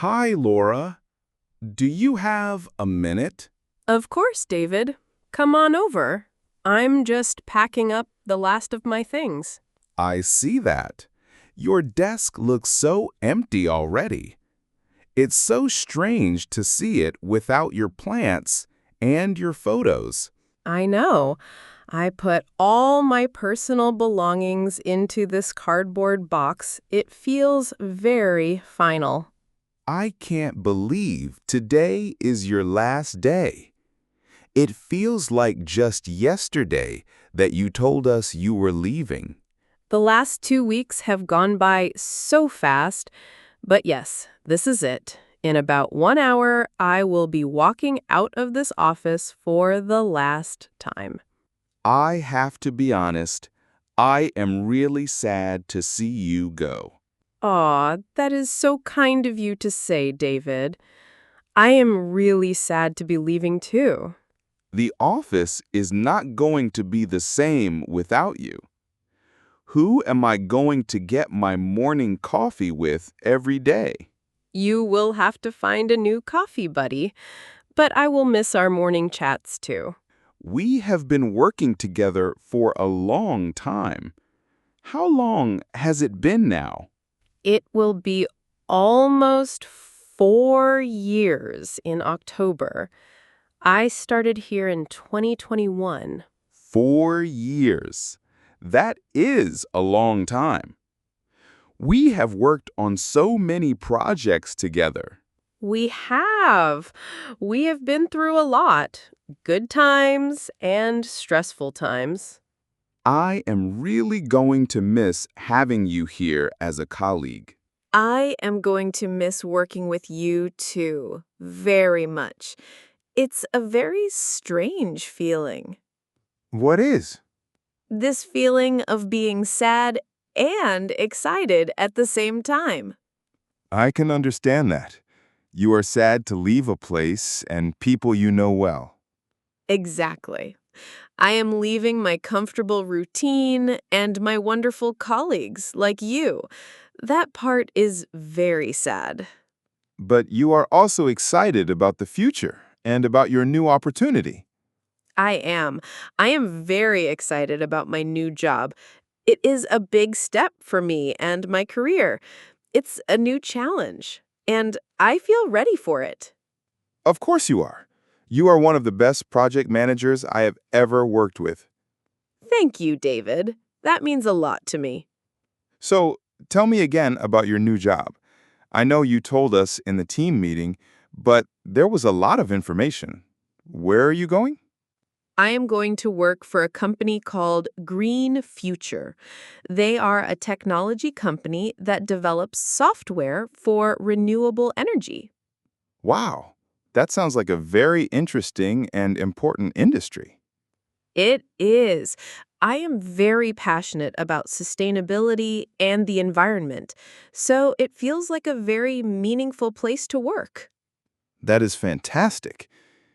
Hi, Laura. Do you have a minute? Of course, David. Come on over. I'm just packing up the last of my things. I see that. Your desk looks so empty already. It's so strange to see it without your plants and your photos. I know. I put all my personal belongings into this cardboard box. It feels very final. I can't believe today is your last day. It feels like just yesterday that you told us you were leaving. The last 2 weeks have gone by so fast, but yes, this is it. In about 1 hour, I will be walking out of this office for the last time. I have to be honest, I am really sad to see you go. Aw, that is so kind of you to say, David. I am really sad to be leaving too. The office is not going to be the same without you. Who am I going to get my morning coffee with every day? You will have to find a new coffee buddy, but I will miss our morning chats too. We have been working together for a long time. How long has it been now? It will be almost 4 years in October. I started here in 2021. 4 years. That is a long time. We have worked on so many projects together. We have. We have been through a lot. Good times and stressful times. I am really going to miss having you here as a colleague. I am going to miss working with you too, very much. It's a very strange feeling. What is? This feeling of being sad and excited at the same time. I can understand that. You are sad to leave a place and people you know well. Exactly. I am leaving my comfortable routine and my wonderful colleagues like you. That part is very sad. But you are also excited about the future and about your new opportunity. I am. I am very excited about my new job. It is a big step for me and my career. It's a new challenge, and I feel ready for it. Of course you are. You are one of the best project managers I have ever worked with. Thank you, David. That means a lot to me. So, tell me again about your new job. I know you told us in the team meeting, but there was a lot of information. Where are you going? I am going to work for a company called Green Future. They are a technology company that develops software for renewable energy. Wow, that sounds like a very interesting and important industry. It is. I am very passionate about sustainability and the environment, so it feels like a very meaningful place to work. That is fantastic.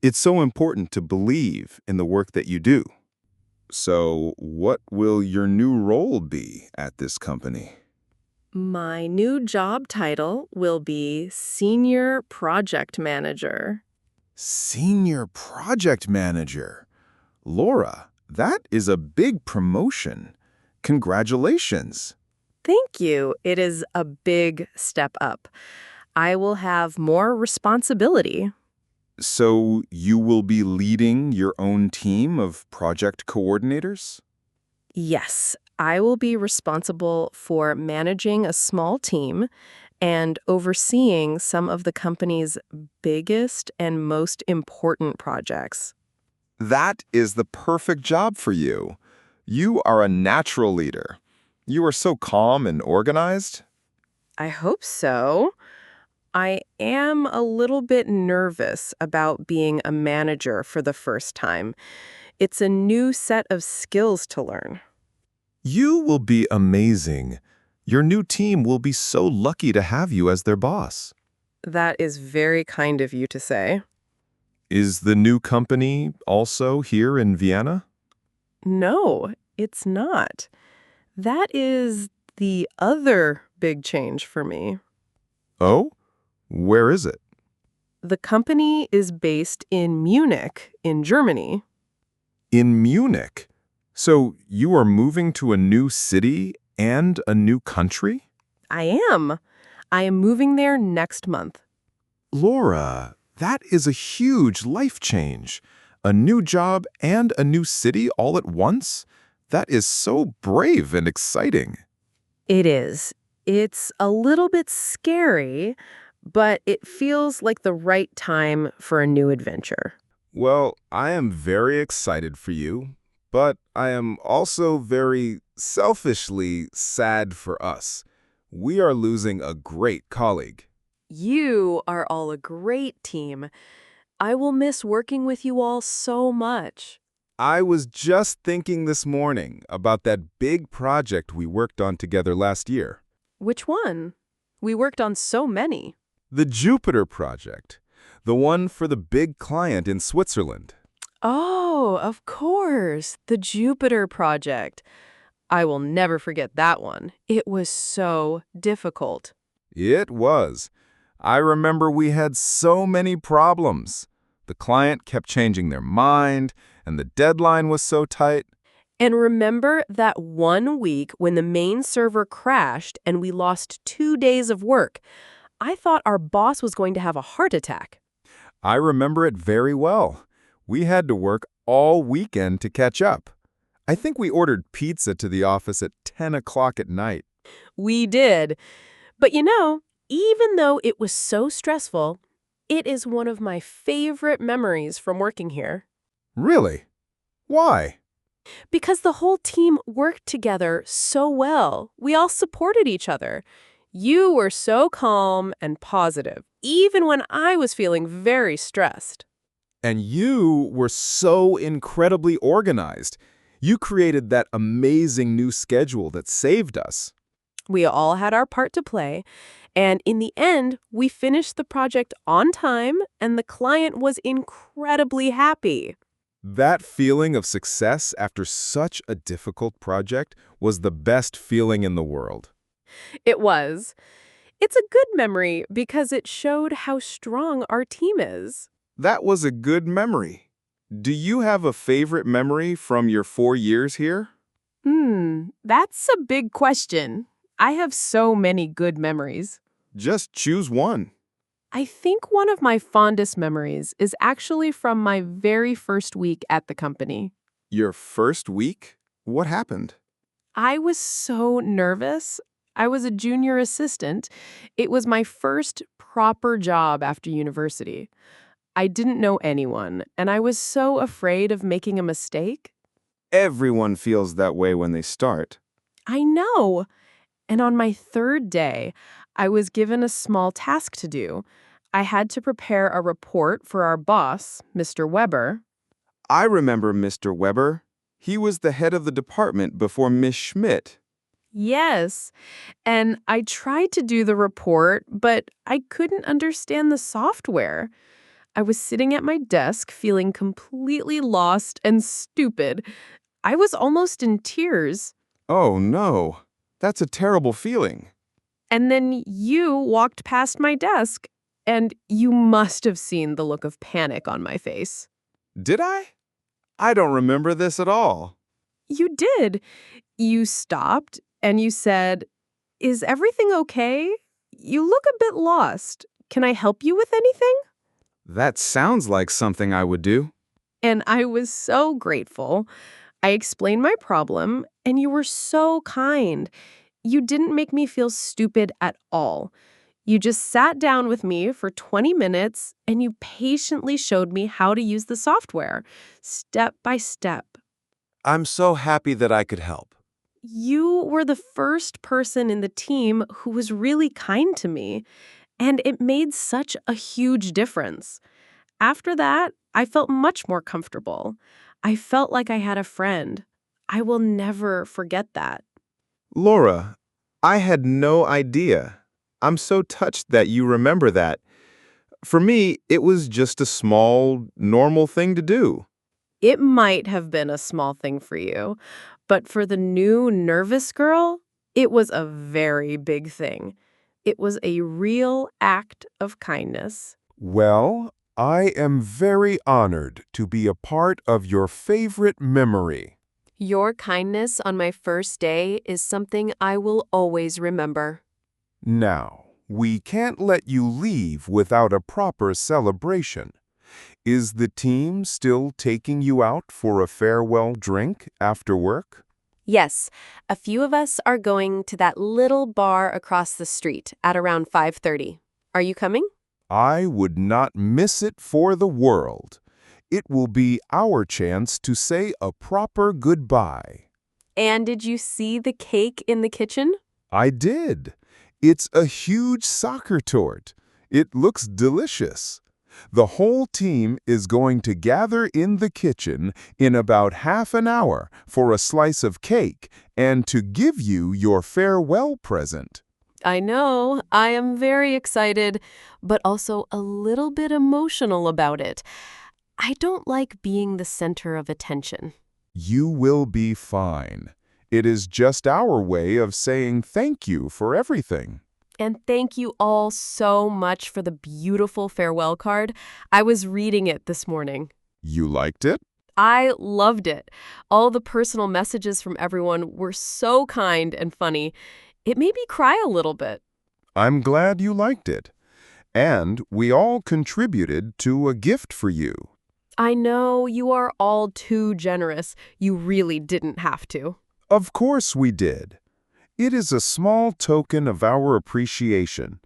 It's so important to believe in the work that you do. So, what will your new role be at this company? My new job title will be Senior Project Manager. Senior Project Manager. Laura, that is a big promotion. Congratulations. Thank you. It is a big step up. I will have more responsibility. So, you will be leading your own team of project coordinators? Yes, I will be responsible for managing a small team and overseeing some of the company's biggest and most important projects. That is the perfect job for you. You are a natural leader. You are so calm and organized. I hope so. I am a little bit nervous about being a manager for the first time. It's a new set of skills to learn. You will be amazing. Your new team will be so lucky to have you as their boss. That is very kind of you to say. Is the new company also here in Vienna? No, it's not. That is the other big change for me. Oh? Where is it? The company is based in Munich, in Germany. In Munich. So you are moving to a new city and a new country? I am. I am moving there next month. Laura, that is a huge life change. A new job and a new city all at once? That is so brave and exciting. It is. It's a little bit scary, but it feels like the right time for a new adventure. Well, I am very excited for you, but I am also very selfishly sad for us. We are losing a great colleague. You are all a great team. I will miss working with you all so much. I was just thinking this morning about that big project we worked on together last year. Which one? We worked on so many. The Jupiter project. The one for the big client in Switzerland. Oh, of course, the Jupiter project. I will never forget that one. It was so difficult. It was. I remember we had so many problems. The client kept changing their mind, and the deadline was so tight. And remember that one week when the main server crashed and we lost 2 days of work? I thought our boss was going to have a heart attack. I remember it very well. We had to work all weekend to catch up. I think we ordered pizza to the office at 10 o'clock at night. We did. But even though it was so stressful, it is one of my favorite memories from working here. Really? Why? Because the whole team worked together so well. We all supported each other. You were so calm and positive, even when I was feeling very stressed. And you were so incredibly organized. You created that amazing new schedule that saved us. We all had our part to play, and in the end, we finished the project on time, and the client was incredibly happy. That feeling of success after such a difficult project was the best feeling in the world. It was. It's a good memory because it showed how strong our team is. That was a good memory. Do you have a favorite memory from your 4 years here? That's a big question. I have so many good memories. Just choose one. I think one of my fondest memories is actually from my very first week at the company. Your first week? What happened? I was so nervous. I was a junior assistant. It was my first proper job after university. I didn't know anyone, and I was so afraid of making a mistake. Everyone feels that way when they start. I know. And on my third day, I was given a small task to do. I had to prepare a report for our boss, Mr. Weber. I remember Mr. Weber. He was the head of the department before Miss Schmidt. Yes, and I tried to do the report, but I couldn't understand the software. I was sitting at my desk feeling completely lost and stupid. I was almost in tears. Oh, no. That's a terrible feeling. And then you walked past my desk, and you must have seen the look of panic on my face. Did I? I don't remember this at all. You did. You stopped, and you said, "Is everything okay? You look a bit lost. Can I help you with anything?" That sounds like something I would do. And I was so grateful. I explained my problem, and you were so kind. You didn't make me feel stupid at all. You just sat down with me for 20 minutes, and you patiently showed me how to use the software, step by step. I'm so happy that I could help. You were the first person in the team who was really kind to me, and it made such a huge difference. After that, I felt much more comfortable. I felt like I had a friend. I will never forget that. Laura, I had no idea. I'm so touched that you remember that. For me, it was just a small, normal thing to do. It might have been a small thing for you, but for the new nervous girl, it was a very big thing. It was a real act of kindness. Well, I am very honored to be a part of your favorite memory. Your kindness on my first day is something I will always remember. Now, we can't let you leave without a proper celebration. Is the team still taking you out for a farewell drink after work? Yes, a few of us are going to that little bar across the street at around 5:30. Are you coming? I would not miss it for the world. It will be our chance to say a proper goodbye. And did you see the cake in the kitchen? I did. It's a huge soccer tort. It looks delicious. The whole team is going to gather in the kitchen in about half an hour for a slice of cake and to give you your farewell present. I know, I am very excited, but also a little bit emotional about it. I don't like being the center of attention. You will be fine. It is just our way of saying thank you for everything. And thank you all so much for the beautiful farewell card. I was reading it this morning. You liked it? I loved it. All the personal messages from everyone were so kind and funny. It made me cry a little bit. I'm glad you liked it. And we all contributed to a gift for you. I know you are all too generous. You really didn't have to. Of course we did. It is a small token of our appreciation,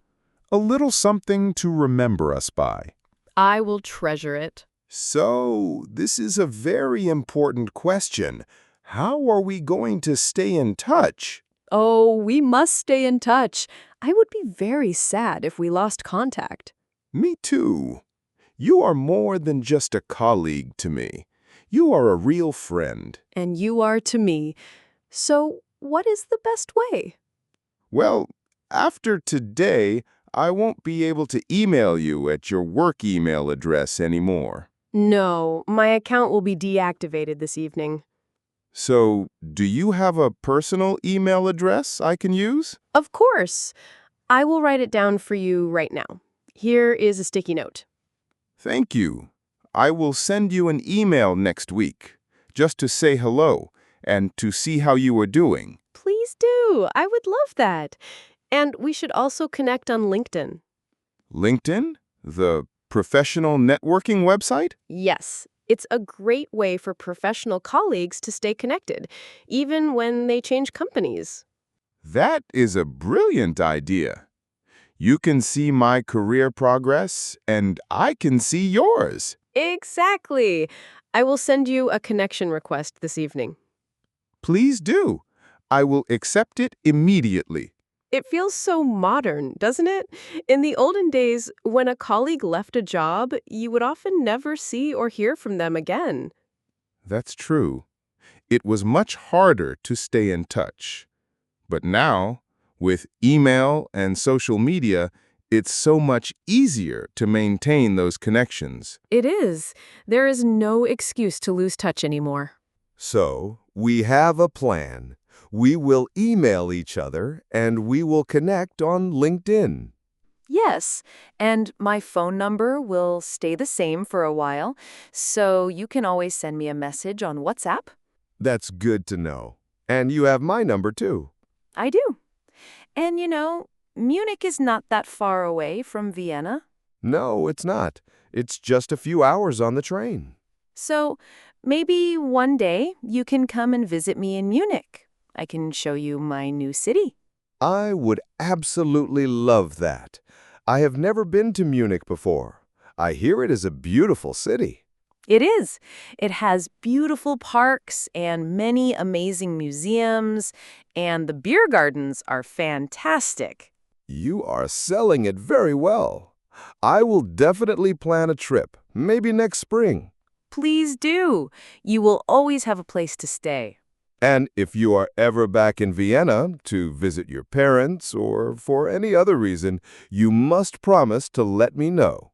a little something to remember us by. I will treasure it. So, this is a very important question. How are we going to stay in touch? Oh, we must stay in touch. I would be very sad if we lost contact. Me too. You are more than just a colleague to me. You are a real friend. And you are to me. So, what is the best way? Well, after today, I won't be able to email you at your work email address anymore. No, my account will be deactivated this evening. So, do you have a personal email address I can use? Of course. I will write it down for you right now. Here is a sticky note. Thank you. I will send you an email next week, just to say hello and to see how you are doing. Please do. I would love that. And we should also connect on LinkedIn. LinkedIn? The professional networking website? Yes, it's a great way for professional colleagues to stay connected, even when they change companies. That is a brilliant idea. You can see my career progress, and I can see yours. Exactly. I will send you a connection request this evening. Please do. I will accept it immediately. It feels so modern, doesn't it? In the olden days, when a colleague left a job, you would often never see or hear from them again. That's true. It was much harder to stay in touch. But now, with email and social media, it's so much easier to maintain those connections. It is. There is no excuse to lose touch anymore. So, we have a plan. We will email each other and we will connect on LinkedIn. Yes, and my phone number will stay the same for a while, so you can always send me a message on WhatsApp. That's good to know. And you have my number too. I do. And Munich is not that far away from Vienna. No, it's not. It's just a few hours on the train. So maybe one day you can come and visit me in Munich. I can show you my new city. I would absolutely love that. I have never been to Munich before. I hear it is a beautiful city. It is. It has beautiful parks and many amazing museums, and the beer gardens are fantastic. You are selling it very well. I will definitely plan a trip, maybe next spring. Please do. You will always have a place to stay. And if you are ever back in Vienna to visit your parents or for any other reason, you must promise to let me know.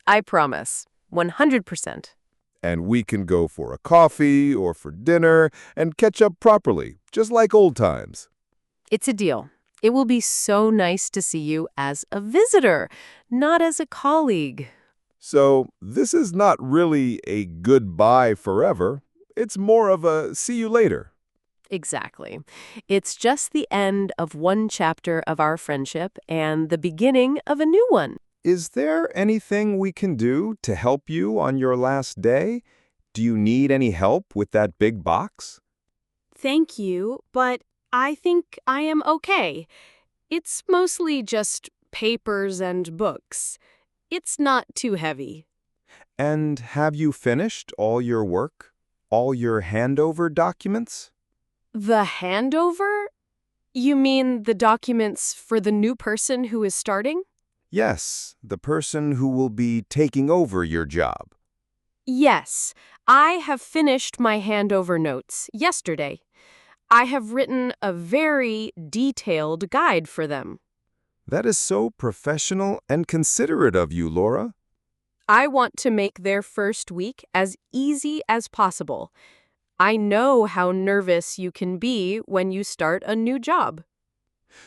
I promise. 100%. And we can go for a coffee or for dinner and catch up properly, just like old times. It's a deal. It will be so nice to see you as a visitor, not as a colleague. So this is not really a goodbye forever. It's more of a see you later. Exactly. It's just the end of one chapter of our friendship and the beginning of a new one. Is there anything we can do to help you on your last day? Do you need any help with that big box? Thank you, but I think I am okay. It's mostly just papers and books. It's not too heavy. And have you finished all your work? All your handover documents? The handover? You mean the documents for the new person who is starting? Yes, the person who will be taking over your job. Yes, I have finished my handover notes yesterday. I have written a very detailed guide for them. That is so professional and considerate of you, Laura. I want to make their first week as easy as possible. I know how nervous you can be when you start a new job.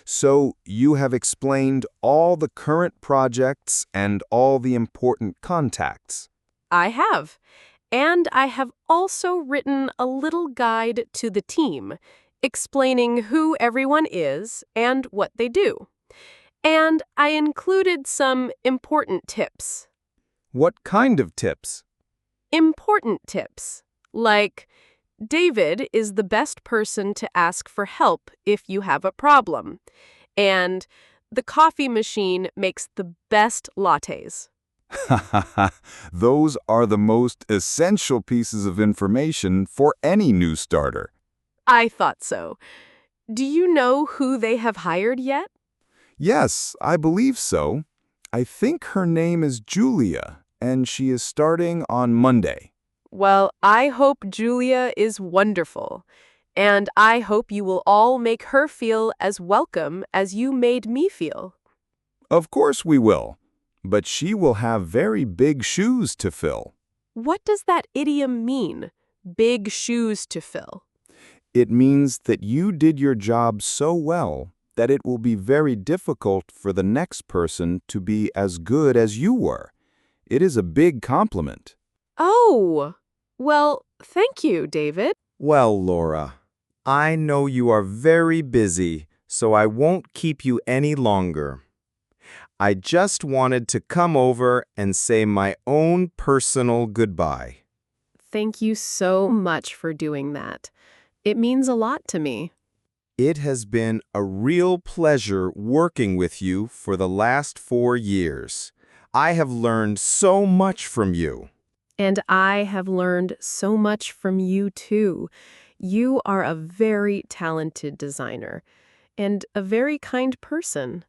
So you have explained all the current projects and all the important contacts. I have. And I have also written a little guide to the team, explaining who everyone is and what they do. And I included some important tips. What kind of tips? Important tips, like David is the best person to ask for help if you have a problem, and the coffee machine makes the best lattes. Those are the most essential pieces of information for any new starter. I thought so. Do you know who they have hired yet? Yes, I believe so. I think her name is Julia, and she is starting on Monday. Well, I hope Julia is wonderful, and I hope you will all make her feel as welcome as you made me feel. Of course we will, but she will have very big shoes to fill. What does that idiom mean, big shoes to fill? It means that you did your job so well that it will be very difficult for the next person to be as good as you were. It is a big compliment. Oh, well, thank you, David. Well, Laura, I know you are very busy, so I won't keep you any longer. I just wanted to come over and say my own personal goodbye. Thank you so much for doing that. It means a lot to me. It has been a real pleasure working with you for the last 4 years. I have learned so much from you. And I have learned so much from you, too. You are a very talented designer and a very kind person.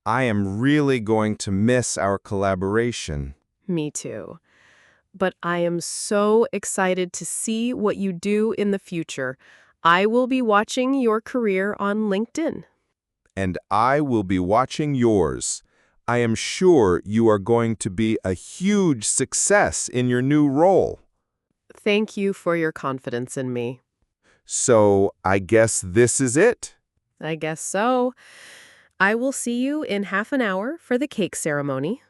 I am really going to miss our collaboration. Me too. But I am so excited to see what you do in the future. I will be watching your career on LinkedIn. And I will be watching yours. I am sure you are going to be a huge success in your new role. Thank you for your confidence in me. So I guess this is it. I guess so. I will see you in half an hour for the cake ceremony.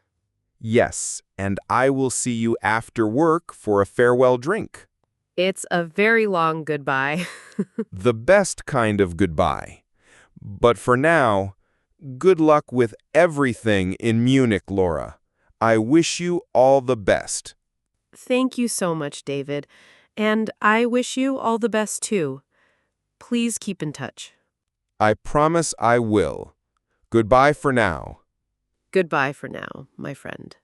Yes, and I will see you after work for a farewell drink. It's a very long goodbye. The best kind of goodbye. But for now, good luck with everything in Munich, Laura. I wish you all the best. Thank you so much, David. And I wish you all the best, too. Please keep in touch. I promise I will. Goodbye for now. Goodbye for now, my friend.